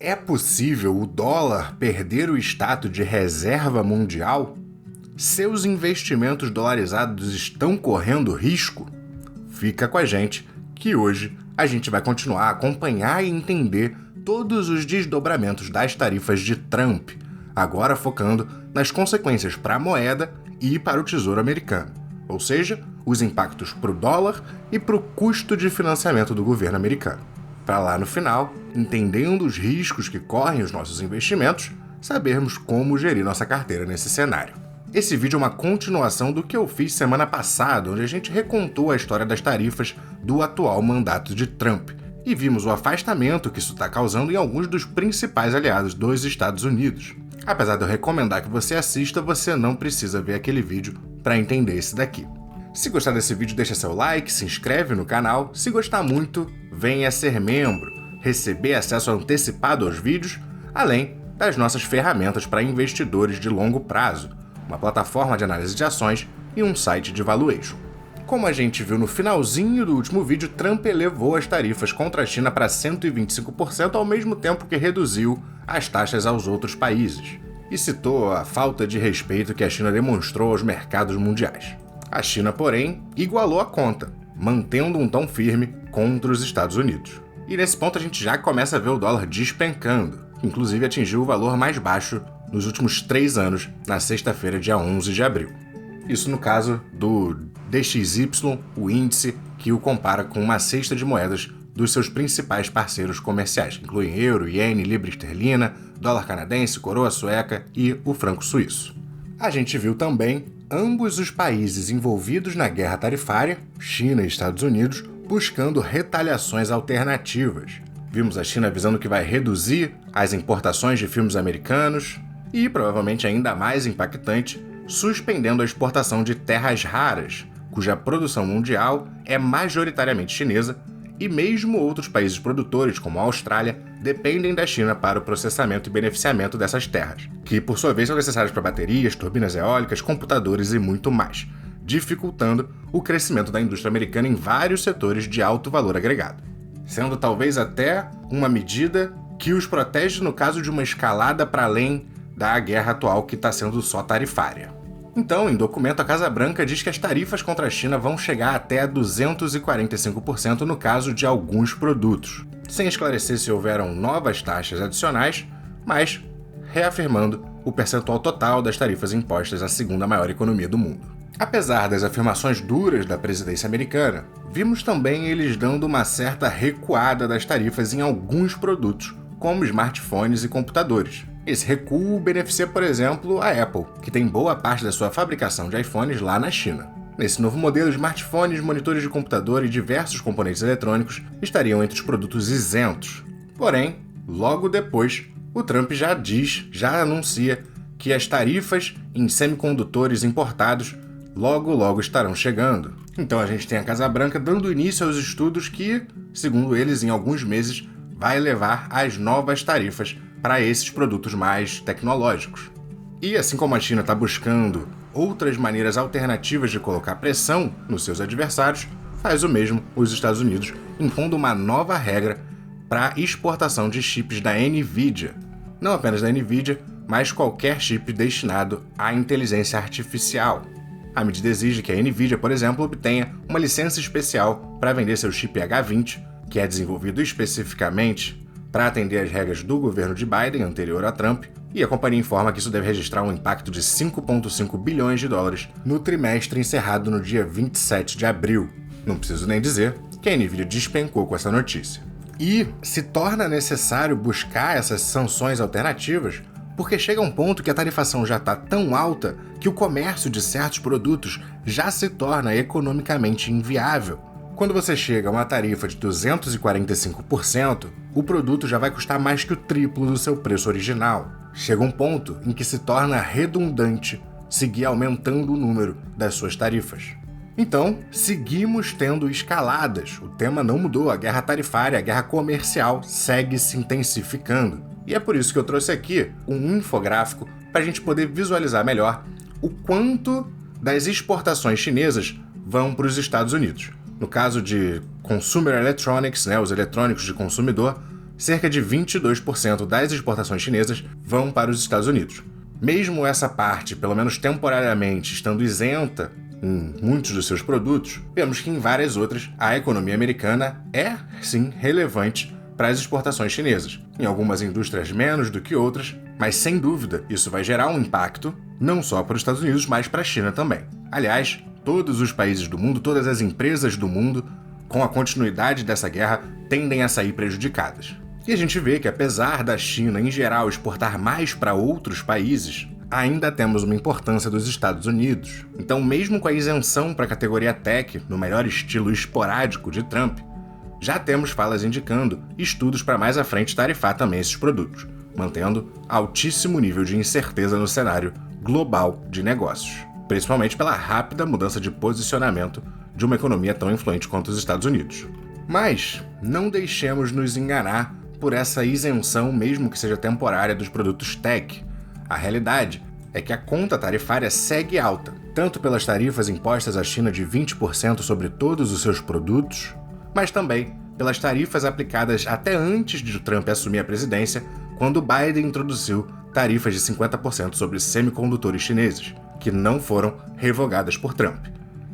É possível o dólar perder o status de reserva mundial? Seus investimentos dolarizados estão correndo risco? Fica com a gente, que hoje a gente vai continuar a acompanhar e entender todos os desdobramentos das tarifas de Trump, agora focando nas consequências para a moeda e para o Tesouro Americano, ou seja, os impactos para o dólar e para o custo de financiamento do governo americano. Para lá no final, entendendo os riscos que correm os nossos investimentos, sabermos como gerir nossa carteira nesse cenário. Esse vídeo é uma continuação do que eu fiz semana passada, onde a gente recontou a história das tarifas do atual mandato de Trump e vimos o afastamento que isso está causando em alguns dos principais aliados dos Estados Unidos. Apesar de eu recomendar que você assista, você não precisa ver aquele vídeo para entender esse daqui. Se gostar desse vídeo, deixa seu like, se inscreve no canal. Se gostar muito, venha ser membro, receber acesso antecipado aos vídeos, além das nossas ferramentas para investidores de longo prazo, uma plataforma de análise de ações e um site de valuation. Como a gente viu no finalzinho do último vídeo, Trump elevou as tarifas contra a China para 125% ao mesmo tempo que reduziu as taxas aos outros países, e citou a falta de respeito que a China demonstrou aos mercados mundiais. A China, porém, igualou a conta, mantendo um tom firme contra os Estados Unidos. E nesse ponto a gente já começa a ver o dólar despencando, que inclusive atingiu o valor mais baixo nos últimos 3 anos, na sexta-feira, dia 11 de abril. Isso no caso do DXY, o índice que o compara com uma cesta de moedas dos seus principais parceiros comerciais, que incluem euro, iene, libra esterlina, dólar canadense, coroa sueca e o franco suíço. A gente viu também ambos os países envolvidos na guerra tarifária, China e Estados Unidos, buscando retaliações alternativas. Vimos a China avisando que vai reduzir as importações de filmes americanos e, provavelmente ainda mais impactante, suspendendo a exportação de terras raras, cuja produção mundial é majoritariamente chinesa, e mesmo outros países produtores, como a Austrália, dependem da China para o processamento e beneficiamento dessas terras, que por sua vez são necessárias para baterias, turbinas eólicas, computadores e muito mais, dificultando o crescimento da indústria americana em vários setores de alto valor agregado, sendo talvez até uma medida que os protege no caso de uma escalada para além da guerra atual que está sendo só tarifária. Então, em documento, a Casa Branca diz que as tarifas contra a China vão chegar até 245% no caso de alguns produtos, sem esclarecer se houveram novas taxas adicionais, mas reafirmando o percentual total das tarifas impostas à segunda maior economia do mundo. Apesar das afirmações duras da presidência americana, vimos também eles dando uma certa recuada das tarifas em alguns produtos, como smartphones e computadores. Esse recuo beneficia, por exemplo, a Apple, que tem boa parte da sua fabricação de iPhones lá na China. Nesse novo modelo, smartphones, monitores de computador e diversos componentes eletrônicos estariam entre os produtos isentos. Porém, logo depois, o Trump já anuncia que as tarifas em semicondutores importados logo estarão chegando. Então a gente tem a Casa Branca dando início aos estudos que, segundo eles, em alguns meses, vai levar às novas tarifas para esses produtos mais tecnológicos. E assim como a China está buscando outras maneiras alternativas de colocar pressão nos seus adversários, faz o mesmo os Estados Unidos, impondo uma nova regra para a exportação de chips da NVIDIA. Não apenas da NVIDIA, mas qualquer chip destinado à inteligência artificial. A medida exige que a NVIDIA, por exemplo, obtenha uma licença especial para vender seu chip H20, que é desenvolvido especificamente para atender às regras do governo de Biden, anterior a Trump, e a companhia informa que isso deve registrar um impacto de 5,5 bilhões de dólares no trimestre encerrado no dia 27 de abril. Não preciso nem dizer que a NVIDIA despencou com essa notícia. E se torna necessário buscar essas sanções alternativas porque chega um ponto que a tarifação já está tão alta que o comércio de certos produtos já se torna economicamente inviável. Quando você chega a uma tarifa de 245%, o produto já vai custar mais que o triplo do seu preço original. Chega um ponto em que se torna redundante seguir aumentando o número das suas tarifas. Então, seguimos tendo escaladas. O tema não mudou, a guerra tarifária, a guerra comercial segue se intensificando. E é por isso que eu trouxe aqui um infográfico para a gente poder visualizar melhor o quanto das exportações chinesas vão para os Estados Unidos. No caso de consumer electronics, os eletrônicos de consumidor, cerca de 22% das exportações chinesas vão para os Estados Unidos. Mesmo essa parte, pelo menos temporariamente, estando isenta em muitos dos seus produtos, vemos que em várias outras a economia americana é, sim, relevante para as exportações chinesas. Em algumas indústrias menos do que outras, mas sem dúvida isso vai gerar um impacto não só para os Estados Unidos, mas para a China também. Aliás, todos os países do mundo, todas as empresas do mundo, com a continuidade dessa guerra, tendem a sair prejudicadas. E a gente vê que apesar da China, em geral, exportar mais para outros países, ainda temos uma importância dos Estados Unidos. Então, mesmo com a isenção para a categoria Tech, no melhor estilo esporádico de Trump, já temos falas indicando estudos para mais à frente tarifar também esses produtos, mantendo altíssimo nível de incerteza no cenário global de negócios, principalmente pela rápida mudança de posicionamento de uma economia tão influente quanto os Estados Unidos. Mas não deixemos nos enganar por essa isenção, mesmo que seja temporária, dos produtos tech. A realidade é que a conta tarifária segue alta, tanto pelas tarifas impostas à China de 20% sobre todos os seus produtos, mas também pelas tarifas aplicadas até antes de Trump assumir a presidência, quando Biden introduziu tarifas de 50% sobre semicondutores chineses, que não foram revogadas por Trump.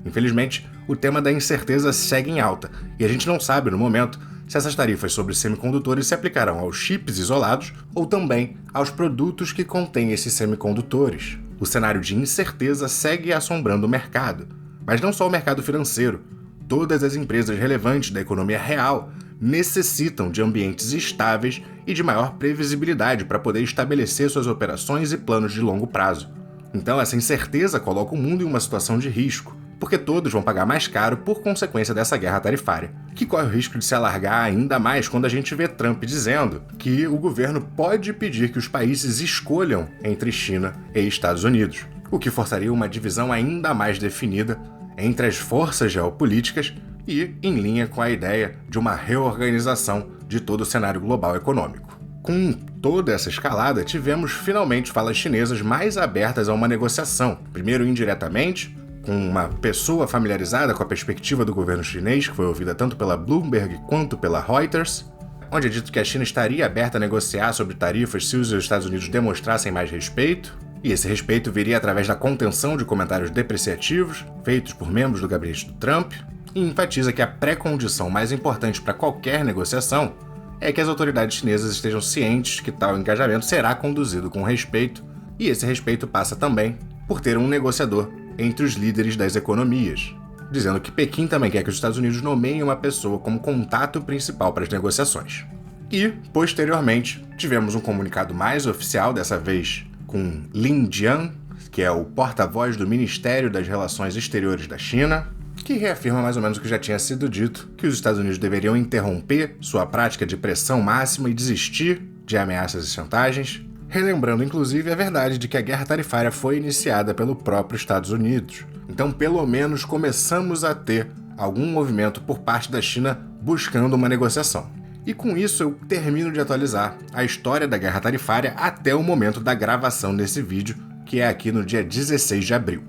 Infelizmente, o tema da incerteza segue em alta, e a gente não sabe, no momento, se essas tarifas sobre semicondutores se aplicarão aos chips isolados ou também aos produtos que contêm esses semicondutores. O cenário de incerteza segue assombrando o mercado, mas não só o mercado financeiro. Todas as empresas relevantes da economia real necessitam de ambientes estáveis e de maior previsibilidade para poder estabelecer suas operações e planos de longo prazo. Então, essa incerteza coloca o mundo em uma situação de risco, porque todos vão pagar mais caro por consequência dessa guerra tarifária, que corre o risco de se alargar ainda mais quando a gente vê Trump dizendo que o governo pode pedir que os países escolham entre China e Estados Unidos, o que forçaria uma divisão ainda mais definida entre as forças geopolíticas e em linha com a ideia de uma reorganização de todo o cenário global econômico. Com toda essa escalada, tivemos finalmente falas chinesas mais abertas a uma negociação, primeiro indiretamente, com uma pessoa familiarizada com a perspectiva do governo chinês, que foi ouvida tanto pela Bloomberg quanto pela Reuters, onde é dito que a China estaria aberta a negociar sobre tarifas se os Estados Unidos demonstrassem mais respeito, e esse respeito viria através da contenção de comentários depreciativos feitos por membros do gabinete do Trump, e enfatiza que a pré-condição mais importante para qualquer negociação é que as autoridades chinesas estejam cientes que tal engajamento será conduzido com respeito, e esse respeito passa também por ter um negociador entre os líderes das economias, dizendo que Pequim também quer que os Estados Unidos nomeiem uma pessoa como contato principal para as negociações. E, posteriormente, tivemos um comunicado mais oficial, dessa vez com Lin Jian, que é o porta-voz do Ministério das Relações Exteriores da China, que reafirma mais ou menos o que já tinha sido dito, que os Estados Unidos deveriam interromper sua prática de pressão máxima e desistir de ameaças e chantagens, relembrando inclusive a verdade de que a guerra tarifária foi iniciada pelo próprio Estados Unidos. Então, pelo menos, começamos a ter algum movimento por parte da China buscando uma negociação. E com isso eu termino de atualizar a história da guerra tarifária até o momento da gravação desse vídeo, que é aqui no dia 16 de abril.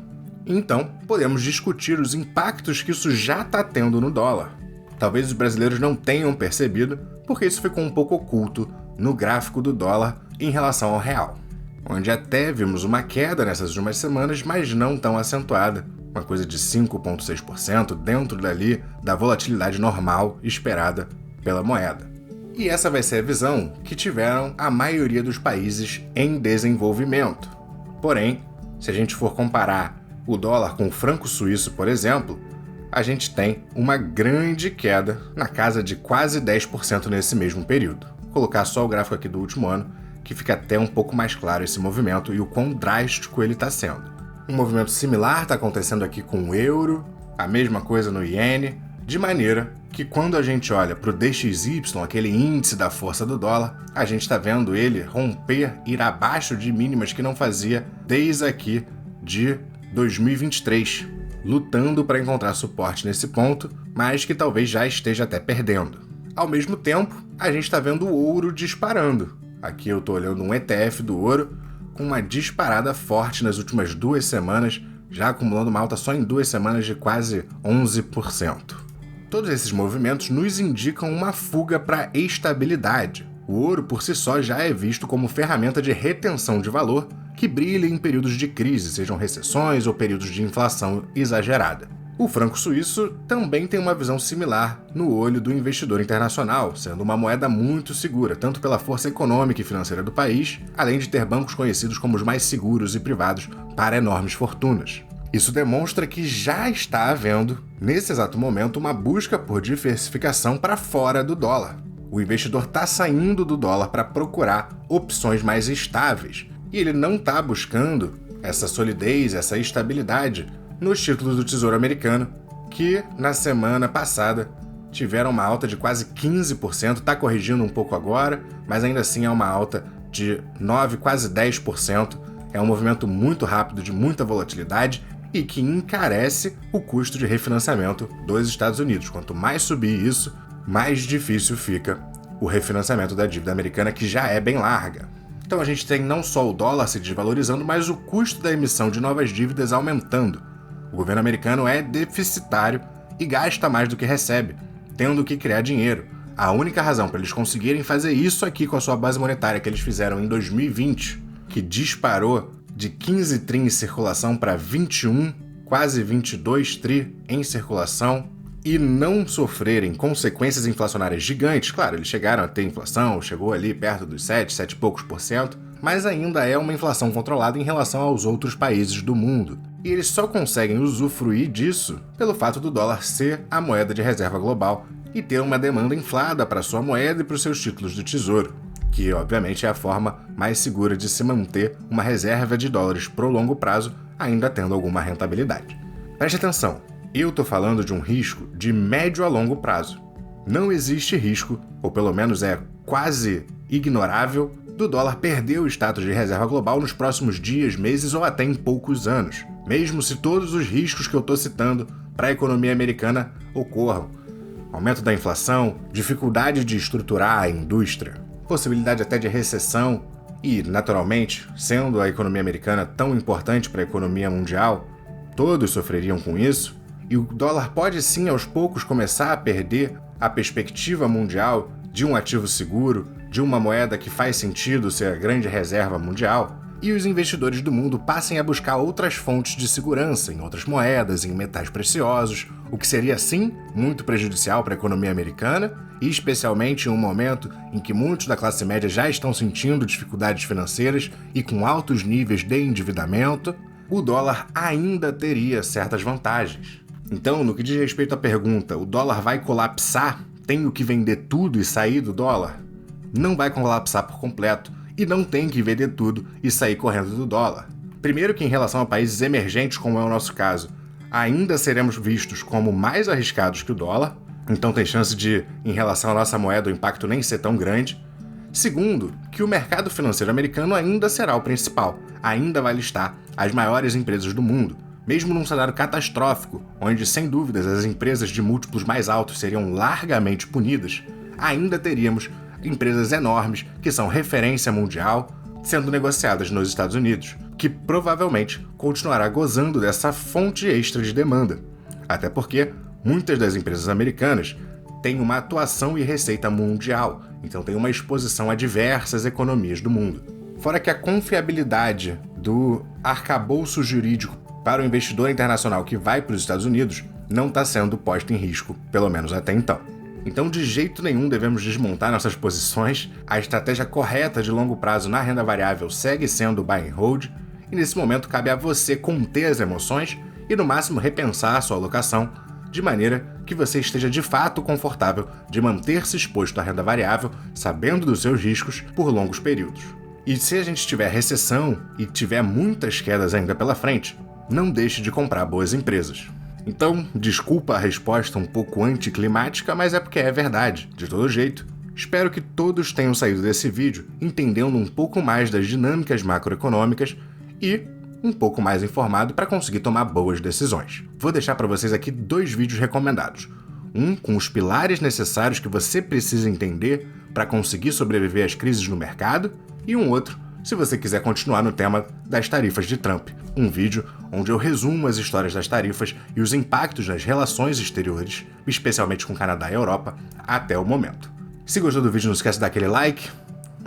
Então, podemos discutir os impactos que isso já está tendo no dólar. Talvez os brasileiros não tenham percebido, porque isso ficou um pouco oculto no gráfico do dólar em relação ao real, onde até vimos uma queda nessas últimas semanas, mas não tão acentuada, uma coisa de 5,6% dentro dali da volatilidade normal esperada pela moeda. E essa vai ser a visão que tiveram a maioria dos países em desenvolvimento. Porém, se a gente for comparar o dólar com o franco suíço, por exemplo, a gente tem uma grande queda na casa de quase 10% nesse mesmo período. Vou colocar só o gráfico aqui do último ano, que fica até um pouco mais claro esse movimento e o quão drástico ele está sendo. Um movimento similar está acontecendo aqui com o euro, a mesma coisa no iene, de maneira que quando a gente olha para o DXY, aquele índice da força do dólar, a gente está vendo ele romper, ir abaixo de mínimas que não fazia desde aqui de 2023, lutando para encontrar suporte nesse ponto, mas que talvez já esteja até perdendo. Ao mesmo tempo, a gente está vendo o ouro disparando. Aqui eu estou olhando um ETF do ouro com uma disparada forte nas últimas 2 semanas, já acumulando uma alta só em 2 semanas de quase 11%. Todos esses movimentos nos indicam uma fuga para a estabilidade. O ouro por si só já é visto como ferramenta de retenção de valor que brilha em períodos de crise, sejam recessões ou períodos de inflação exagerada. O franco suíço também tem uma visão similar no olho do investidor internacional, sendo uma moeda muito segura, tanto pela força econômica e financeira do país, além de ter bancos conhecidos como os mais seguros e privados para enormes fortunas. Isso demonstra que já está havendo, nesse exato momento, uma busca por diversificação para fora do dólar. O investidor está saindo do dólar para procurar opções mais estáveis, e ele não está buscando essa solidez, essa estabilidade nos títulos do Tesouro Americano, que na semana passada tiveram uma alta de quase 15%, está corrigindo um pouco agora, mas ainda assim é uma alta de 9%, quase 10%. É um movimento muito rápido, de muita volatilidade e que encarece o custo de refinanciamento dos Estados Unidos. Quanto mais subir isso, mais difícil fica o refinanciamento da dívida americana, que já é bem larga. Então a gente tem não só o dólar se desvalorizando, mas o custo da emissão de novas dívidas aumentando. O governo americano é deficitário e gasta mais do que recebe, tendo que criar dinheiro. A única razão para eles conseguirem fazer isso aqui com a sua base monetária que eles fizeram em 2020, que disparou de 15 tri em circulação para 21, quase 22 tri em circulação, e não sofrerem consequências inflacionárias gigantes. Claro, eles chegaram a ter inflação, chegou ali perto dos 7 e poucos por cento, mas ainda é uma inflação controlada em relação aos outros países do mundo. E eles só conseguem usufruir disso pelo fato do dólar ser a moeda de reserva global e ter uma demanda inflada para sua moeda e para os seus títulos do tesouro, que obviamente é a forma mais segura de se manter uma reserva de dólares pro longo prazo, ainda tendo alguma rentabilidade. Preste atenção, eu estou falando de um risco de médio a longo prazo. Não existe risco, ou pelo menos é quase ignorável, do dólar perder o status de reserva global nos próximos dias, meses ou até em poucos anos, mesmo se todos os riscos que eu estou citando para a economia americana ocorram. Aumento da inflação, dificuldade de estruturar a indústria, possibilidade até de recessão e, naturalmente, sendo a economia americana tão importante para a economia mundial, todos sofreriam com isso, e o dólar pode sim aos poucos começar a perder a perspectiva mundial de um ativo seguro, de uma moeda que faz sentido ser a grande reserva mundial, e os investidores do mundo passem a buscar outras fontes de segurança em outras moedas, em metais preciosos, o que seria sim muito prejudicial para a economia americana, e especialmente em um momento em que muitos da classe média já estão sentindo dificuldades financeiras e com altos níveis de endividamento, o dólar ainda teria certas vantagens. Então, no que diz respeito à pergunta, o dólar vai colapsar? Tenho que vender tudo e sair do dólar? Não vai colapsar por completo e não tem que vender tudo e sair correndo do dólar. Primeiro que em relação a países emergentes, como é o nosso caso, ainda seremos vistos como mais arriscados que o dólar, então tem chance de, em relação à nossa moeda, o impacto nem ser tão grande. Segundo, que o mercado financeiro americano ainda será o principal, ainda vai listar as maiores empresas do mundo, mesmo num cenário catastrófico, onde sem dúvidas as empresas de múltiplos mais altos seriam largamente punidas, ainda teríamos empresas enormes que são referência mundial sendo negociadas nos Estados Unidos, que provavelmente continuará gozando dessa fonte extra de demanda. Até porque muitas das empresas americanas têm uma atuação e receita mundial, então tem uma exposição a diversas economias do mundo. Fora que a confiabilidade do arcabouço jurídico para o investidor internacional que vai para os Estados Unidos não está sendo posta em risco, pelo menos até então. Então, de jeito nenhum devemos desmontar nossas posições. A estratégia correta de longo prazo na renda variável segue sendo o buy and hold, e nesse momento cabe a você conter as emoções e, no máximo, repensar a sua alocação de maneira que você esteja de fato confortável de manter-se exposto à renda variável, sabendo dos seus riscos por longos períodos. E se a gente tiver recessão e tiver muitas quedas ainda pela frente, não deixe de comprar boas empresas. Então, desculpa a resposta um pouco anticlimática, mas é porque é verdade, de todo jeito. Espero que todos tenham saído desse vídeo entendendo um pouco mais das dinâmicas macroeconômicas e um pouco mais informado para conseguir tomar boas decisões. Vou deixar para vocês aqui 2 vídeos recomendados. Um com os pilares necessários que você precisa entender para conseguir sobreviver às crises no mercado, e um outro se você quiser continuar no tema das tarifas de Trump. Um vídeo onde eu resumo as histórias das tarifas e os impactos nas relações exteriores, especialmente com o Canadá e a Europa, até o momento. Se gostou do vídeo, não esquece de dar aquele like,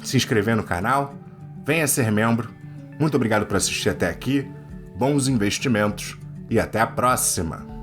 se inscrever no canal, venha ser membro. Muito obrigado por assistir até aqui, bons investimentos e até a próxima!